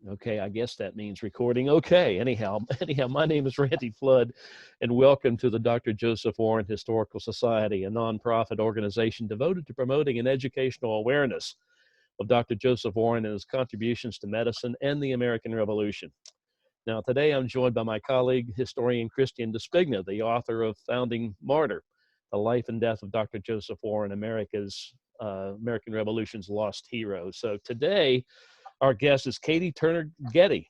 Okay, I guess that means recording. Okay, anyhow, my name is Randy Flood, and welcome to the Dr. Joseph Warren Historical Society, a nonprofit organization devoted to promoting an educational awareness of Dr. Joseph Warren and his contributions to medicine and the American Revolution. Now, today I'm joined by my colleague, historian Christian Despigna, the author of Founding Martyr, The Life and Death of Dr. Joseph Warren, American Revolution's Lost Hero. So today, our guest is Katie Turner Getty.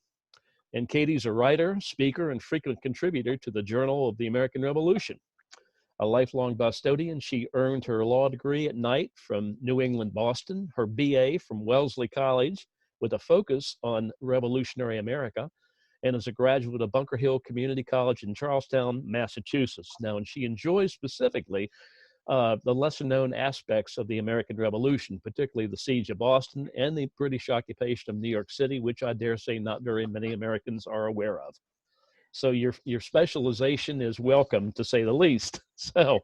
And Katie's a writer, speaker, and frequent contributor to the Journal of the American Revolution. A lifelong Bostonian, she earned her law degree at night from New England, Boston, her BA from Wellesley College with a focus on revolutionary America, and is a graduate of Bunker Hill Community College in Charlestown, Massachusetts. Now, and she enjoys specifically the lesser known aspects of the American Revolution, particularly the Siege of Boston and the British occupation of New York City, which I dare say not very many Americans are aware of. So your specialization is welcome, to say the least. So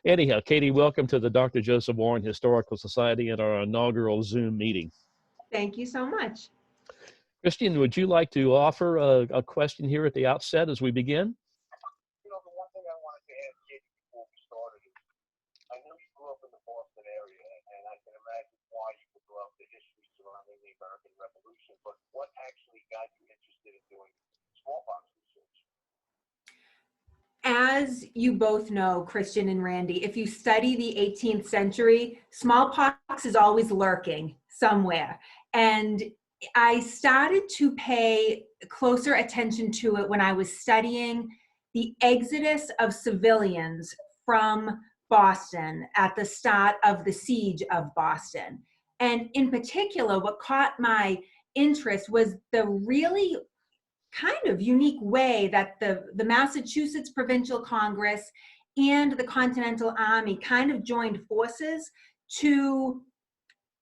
anyhow, Katie, welcome to the Dr. Joseph Warren Historical Society and our inaugural Zoom meeting. Thank you so much. Christian, would you like to offer a question here at the outset as we begin? You know, the one thing I wanted to ask Katie before we started is, I know you grew up in the Boston area, and I can imagine why you would love the history surrounding the American Revolution, but what actually got you interested in doing smallpox research? As you both know, Christian and Randy, if you study the 18th century, smallpox is always lurking somewhere. And I started to pay closer attention to it when I was studying the exodus of civilians from Boston at the start of the siege of Boston. And in particular, what caught my interest was the really kind of unique way that the Massachusetts Provincial Congress and the Continental Army kind of joined forces to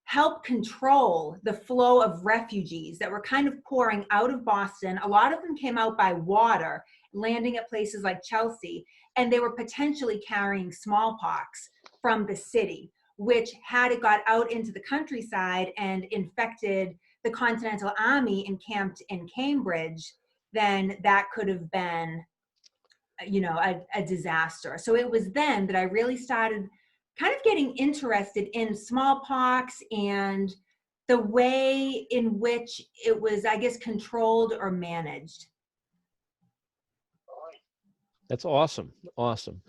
help control the flow of refugees that were kind of pouring out of Boston. A lot of them came out by water, landing at places like Chelsea, and they were potentially carrying smallpox from the city, which, had it got out into the countryside and infected the Continental Army encamped in Cambridge, then that could have been, you know, a disaster. So it was then that I really started kind of getting interested in smallpox and the way in which it was, I guess, controlled or managed. That's awesome. Awesome.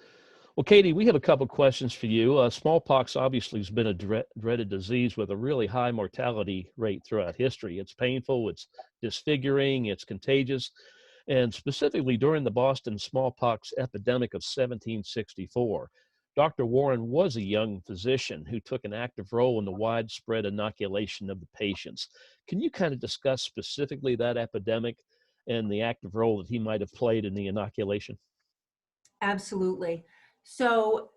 Well, Katie, we have a couple questions for you. Smallpox obviously has been a dreaded disease with a really high mortality rate throughout history. It's painful, it's disfiguring, it's contagious. And specifically during the Boston smallpox epidemic of 1764, Dr. Warren was a young physician who took an active role in the widespread inoculation of the patients. Can you kind of discuss specifically that epidemic and the active role that he might have played in the inoculation? Absolutely. So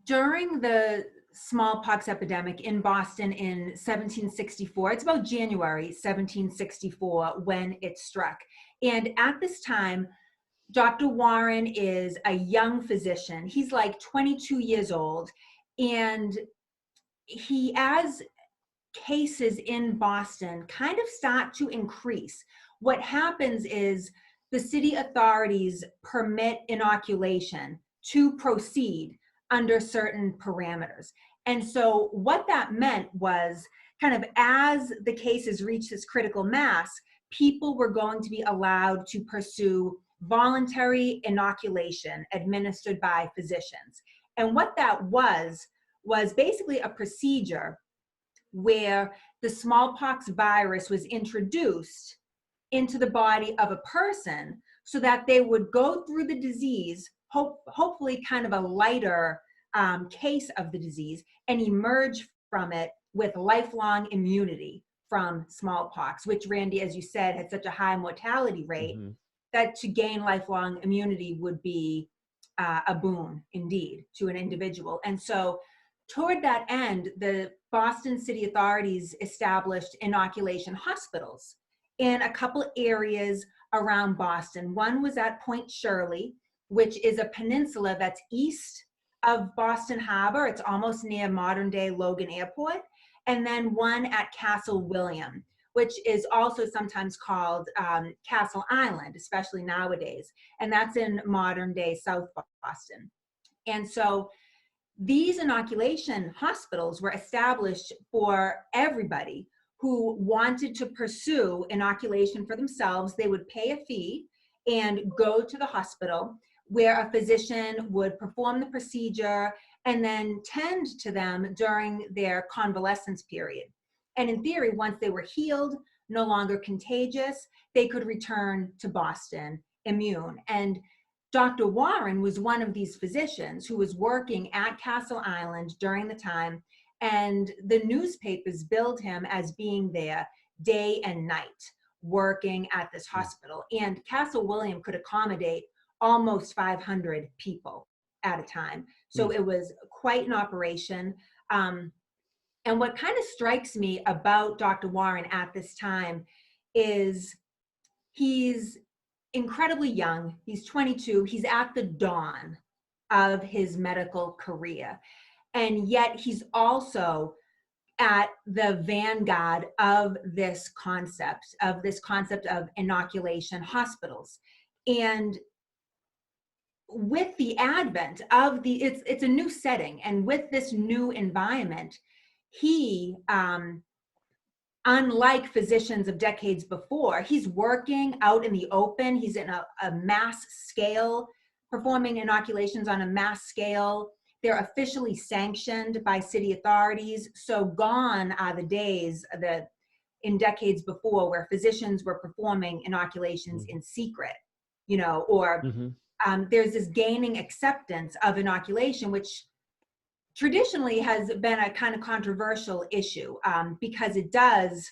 during the smallpox epidemic in Boston in 1764, it's about January 1764 when it struck. And at this time, Dr. Warren is a young physician. He's like 22 years old. And he, as cases in Boston kind of start to increase, what happens is the city authorities permit inoculation to proceed under certain parameters. And so what that meant was, kind of as the cases reached this critical mass, people were going to be allowed to pursue voluntary inoculation administered by physicians. And what that was basically a procedure where the smallpox virus was introduced into the body of a person so that they would go through the disease, hopefully kind of a lighter case of the disease, and emerge from it with lifelong immunity from smallpox, which, Randy, as you said, had such a high mortality rate that to gain lifelong immunity would be a boon indeed to an individual. And so toward that end, the Boston city authorities established inoculation hospitals in a couple areas around Boston. One was at Point Shirley, which is a peninsula that's east of Boston Harbor. It's almost near modern day Logan Airport. And then one at Castle William, which is also sometimes called Castle Island, especially nowadays. And that's in modern day South Boston. And so these inoculation hospitals were established for everybody who wanted to pursue inoculation for themselves. They would pay a fee and go to the hospital where a physician would perform the procedure and then tend to them during their convalescence period. And in theory, once they were healed, no longer contagious, they could return to Boston immune. And Dr. Warren was one of these physicians who was working at Castle Island during the time, and the newspapers billed him as being there day and night, working at this hospital. And Castle William could accommodate almost 500 people at a time. So it was quite an operation. And what kind of strikes me about Dr. Warren at this time is he's incredibly young. He's 22. He's at the dawn of his medical career. And yet he's also at the vanguard of this concept of inoculation hospitals. And with the advent of it's a new setting, and with this new environment, he, unlike physicians of decades before, he's working out in the open. He's in a mass scale, performing inoculations on a mass scale. They're officially sanctioned by city authorities. So gone are the days that in decades before where physicians were performing inoculations in secret, or there's this gaining acceptance of inoculation, which traditionally has been a kind of controversial issue, because it does,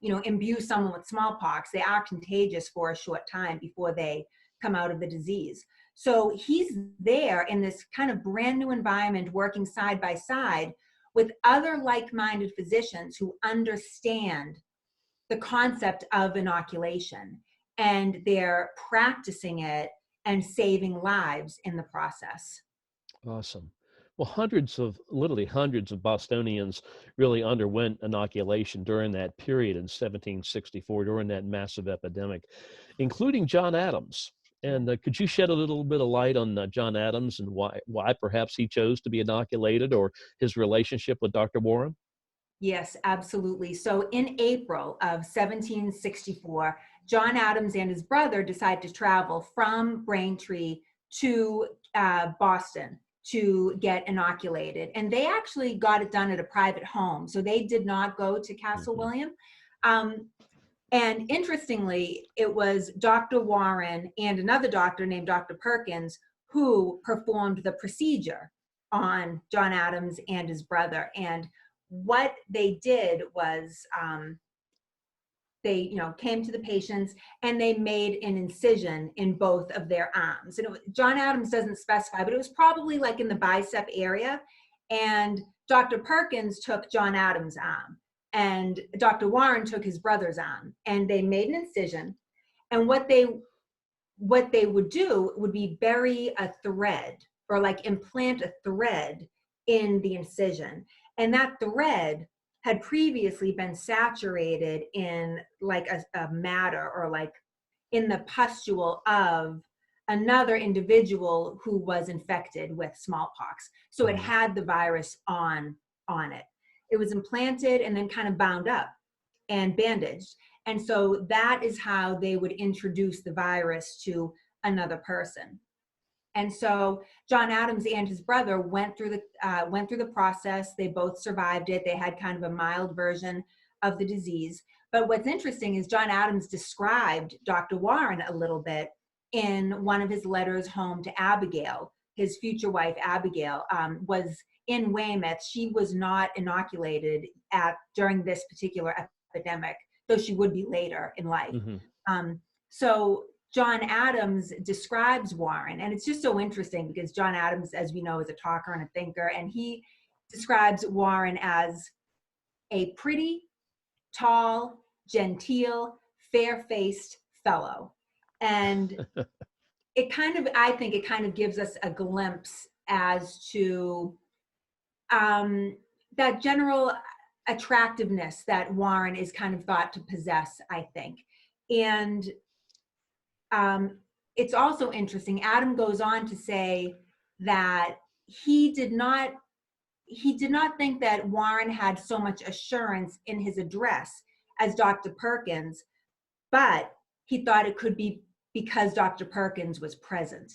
imbue someone with smallpox. They are contagious for a short time before they come out of the disease. So he's there in this kind of brand new environment, working side by side with other like-minded physicians who understand the concept of inoculation, and they're practicing it and saving lives in the process. Awesome. Well, literally hundreds of Bostonians really underwent inoculation during that period in 1764, during that massive epidemic, including John Adams. And could you shed a little bit of light on John Adams and why perhaps he chose to be inoculated, or his relationship with Dr. Warren? Yes, absolutely. So in April of 1764, John Adams and his brother decided to travel from Braintree to Boston to get inoculated. And they actually got it done at a private home. So they did not go to Castle William. And interestingly, it was Dr. Warren and another doctor named Dr. Perkins who performed the procedure on John Adams and his brother. And what they did was they came to the patients and they made an incision in both of their arms. And John Adams doesn't specify, but it was probably like in the bicep area. And Dr. Perkins took John Adams' arm, and Dr. Warren took his brother's arm, and they made an incision. And what they would do would be bury a thread, or like implant a thread in the incision. And that thread had previously been saturated in like a matter, or like in the pustule of another individual who was infected with smallpox. So it had the virus on it. It was implanted and then kind of bound up and bandaged. And so that is how they would introduce the virus to another person. And so John Adams and his brother went through the process. They both survived it. They had kind of a mild version of the disease. But what's interesting is John Adams described Dr. Warren a little bit in one of his letters home to Abigail. His future wife, Abigail, was in Weymouth. She was not inoculated during this particular epidemic, though she would be later in life. So John Adams describes Warren, and it's just so interesting because John Adams, as we know, is a talker and a thinker, and he describes Warren as a pretty, tall, genteel, fair-faced fellow. And I think it kind of gives us a glimpse as to that general attractiveness that Warren is kind of thought to possess, I think. And it's also interesting. Adam goes on to say that he did not think that Warren had so much assurance in his address as Dr. Perkins, but he thought it could be because Dr. Perkins was present.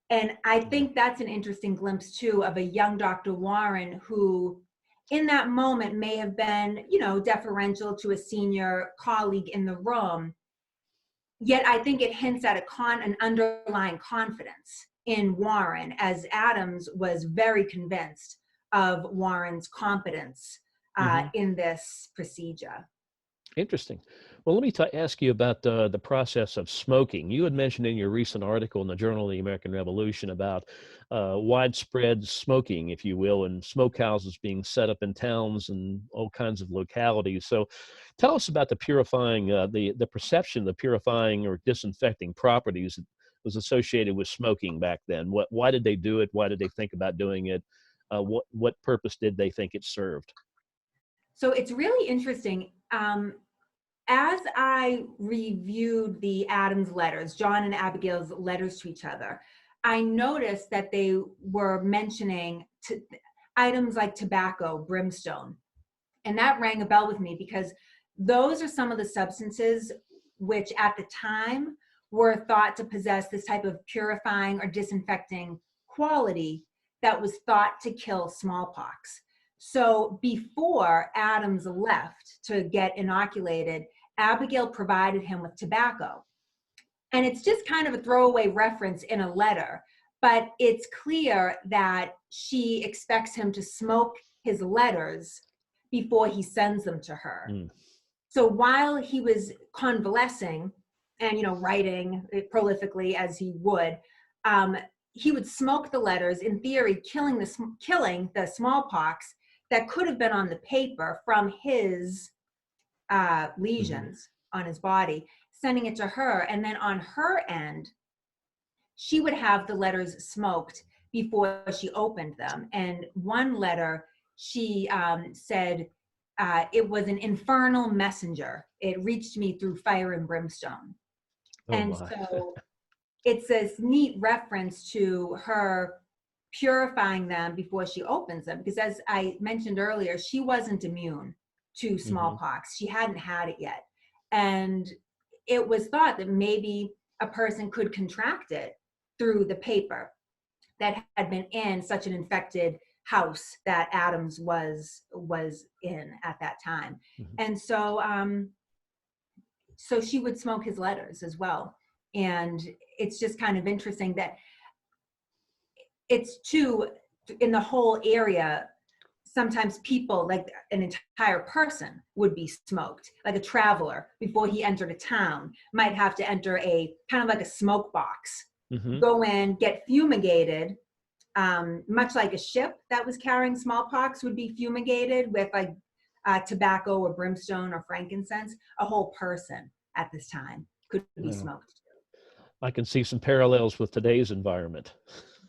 And I think that's an interesting glimpse too of a young Dr. Warren who in that moment may have been, deferential to a senior colleague in the room. Yet I think it hints at an underlying confidence in Warren, as Adams was very convinced of Warren's competence in this procedure. Interesting. Well, let me ask you about the process of smoking. You had mentioned in your recent article in the Journal of the American Revolution about widespread smoking, if you will, and smokehouses being set up in towns and all kinds of localities. So tell us about the purifying, the perception, the purifying or disinfecting properties that was associated with smoking back then. Why did they do it? Why did they think about doing it? What purpose did they think it served? So it's really interesting. As I reviewed the Adams letters, John and Abigail's letters to each other, I noticed that they were mentioning items like tobacco, brimstone. And that rang a bell with me because those are some of the substances which at the time were thought to possess this type of purifying or disinfecting quality that was thought to kill smallpox. So before Adams left to get inoculated, Abigail provided him with tobacco. And it's just kind of a throwaway reference in a letter, but it's clear that she expects him to smoke his letters before he sends them to her. So while he was convalescing and writing prolifically as he would smoke the letters, in theory killing the smallpox that could have been on the paper from his lesions on his body, sending it to her. And then on her end, she would have the letters smoked before she opened them. And one letter, she said, it was an infernal messenger. It reached me through fire and brimstone. Oh, and my. So it's this neat reference to her purifying them before she opens them, because as I mentioned earlier, she wasn't immune to smallpox. She hadn't had it yet. And it was thought that maybe a person could contract it through the paper that had been in such an infected house that Adams was in at that time. And so so she would smoke his letters as well. And it's just kind of interesting that it's too, in the whole area, sometimes people, like an entire person, would be smoked. Like a traveler, before he entered a town, might have to enter a kind of like a smoke box, go in, get fumigated, much like a ship that was carrying smallpox would be fumigated with like tobacco or brimstone or frankincense. A whole person at this time could be smoked. I can see some parallels with today's environment.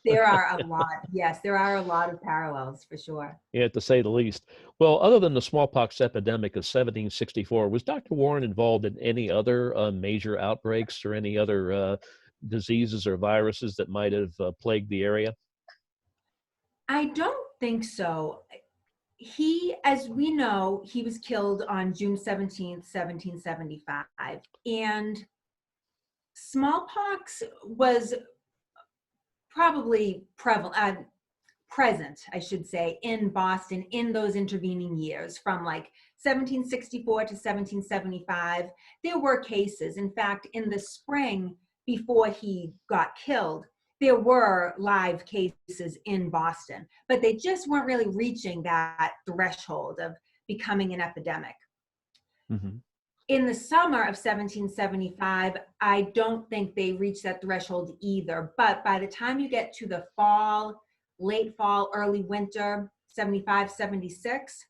There are a lot. Yes, there are a lot of parallels for sure. Yeah, to say the least. Well, other than the smallpox epidemic of 1764, was Dr. Warren involved in any other major outbreaks or any other diseases or viruses that might have plagued the area? I don't think so. He, as we know, he was killed on June 17th, 1775. And smallpox was probably present, I should say, in Boston in those intervening years from like 1764 to 1775. There were cases. In fact, in the spring before he got killed, there were live cases in Boston, but they just weren't really reaching that threshold of becoming an epidemic. In the summer of 1775, I don't think they reached that threshold either. But by the time you get to the fall, late fall, early winter, 75, 76,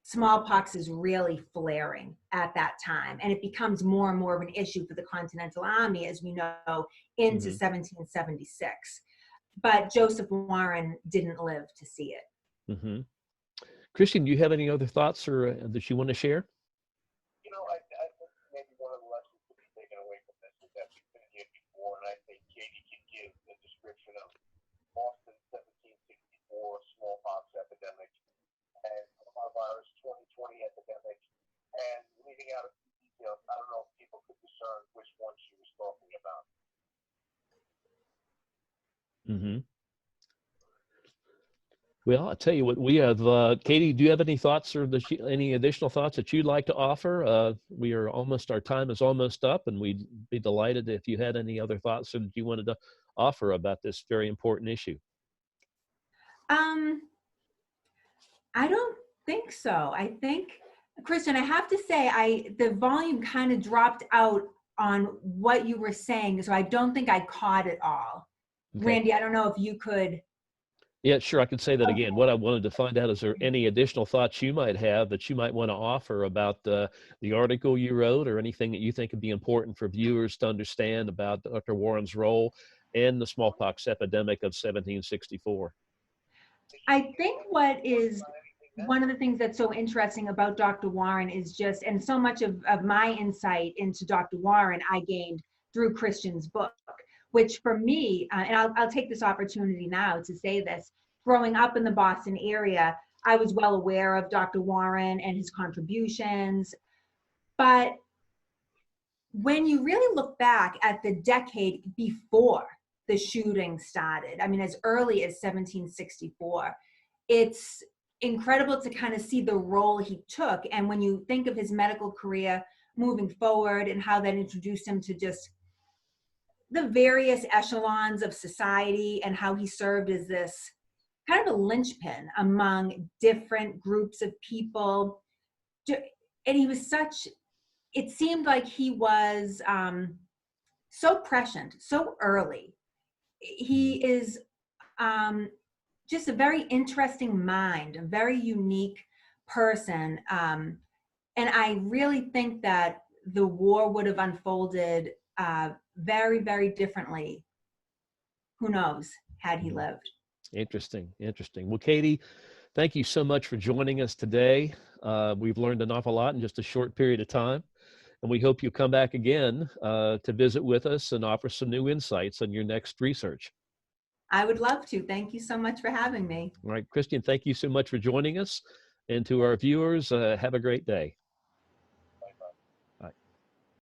smallpox is really flaring at that time. And it becomes more and more of an issue for the Continental Army, as we know, into 1776. But Joseph Warren didn't live to see it. Christian, do you have any other thoughts or that you want to share? I think maybe one of the lessons to be taken away from this is that we've been here before, and I think Katie can give a description of Boston 1764 smallpox epidemic and coronavirus 2020 epidemic, and leaving out a few details. I don't know if people could discern which one she was talking about. Mm-hmm. Well, I'll tell you what, we have, Katie, do you have any thoughts or any additional thoughts that you'd like to offer? Our time is almost up, and we'd be delighted if you had any other thoughts that you wanted to offer about this very important issue. Um, I don't think so. I think, Christian, I have to say, the volume kind of dropped out on what you were saying, so I don't think I caught it all. Okay. Randy, I don't know if you could. Yeah, sure. I could say that again. What I wanted to find out is there any additional thoughts you might have that you might want to offer about the article you wrote, or anything that you think would be important for viewers to understand about Dr. Warren's role in the smallpox epidemic of 1764. I think what is one of the things that's so interesting about Dr. Warren is just, and so much of my insight into Dr. Warren I gained through Christian's book, which for me, and I'll take this opportunity now to say this, growing up in the Boston area, I was well aware of Dr. Warren and his contributions. But when you really look back at the decade before the shooting started, I mean, as early as 1764, it's incredible to kind of see the role he took. And when you think of his medical career moving forward and how that introduced him to just the various echelons of society, and how he served as this kind of a linchpin among different groups of people. And he was it seemed like he was so prescient, so early. He is just a very interesting mind, a very unique person. And I really think that the war would have unfolded very, very differently. Who knows, had he lived. Interesting. Well, Katie, thank you so much for joining us today. We've learned an awful lot in just a short period of time, and we hope you come back again to visit with us and offer some new insights on your next research. I would love to. Thank you so much for having me. All right, Christian, thank you so much for joining us. And to our viewers, have a great day.